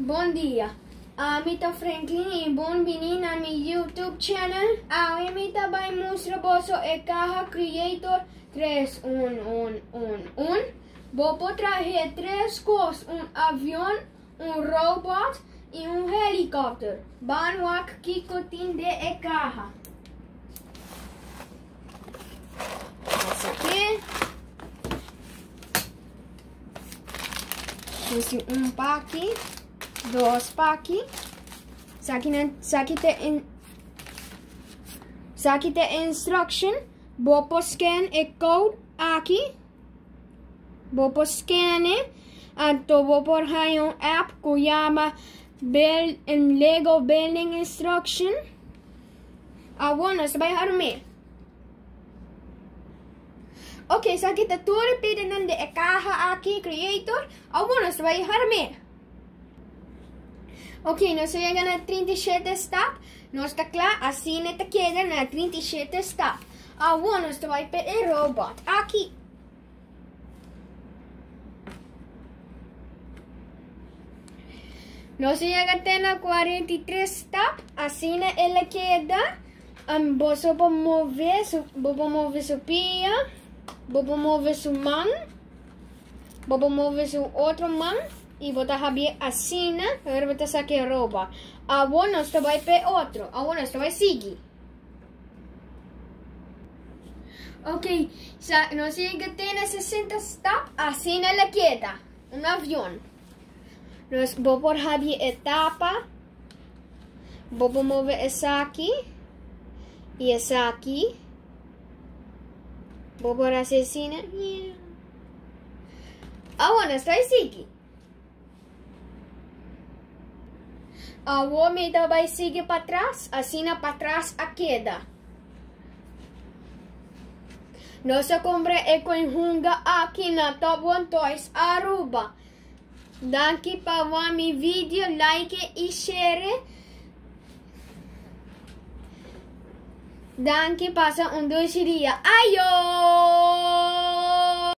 Bom dia. Amita Franklin e bem-vindo na meu YouTube channel. Amita vai mostrar você a carro Creator 3111. Vou trazer três coisas: avião, robot e helicóptero. Vamos aqui curtir de carro. Essa aqui. Esse pack. Dos pack. Aqui tem instruction. Vou scan e code aqui. Vou scan então vou por aí app que chama Lego Building Instruction. Agora você vai armar. Ok, aqui está tudo pedindo de carro aqui, Creator. Agora você vai armar. Ok, nós chegamos na 37 step. Nós está claro, assim está queda na 37 step. Agora nós vai pedir robot aqui. Nós chegamos na 43 step. Assim ela queda. Você pode mover sua pia. Vou mover sua mão. Vou mover sua outra mão. E vou abrir assim, agora vou sacar roupa. Agora nós vai para outro. Agora nós vai seguir. Ok, nós chegamos na 60 step. Assim ela queda. Avião. Nós vou por abrir etapa. Vou mover essa aqui. E essa aqui. Vou por assim. Agora nós vai seguir. O homem vai seguir para trás, assim para trás a queda. Nossa compra é com hunga aqui na Top One Toys Aruba. Daqui para o meu vídeo, like e share. Daqui passa doce dia. Ayo!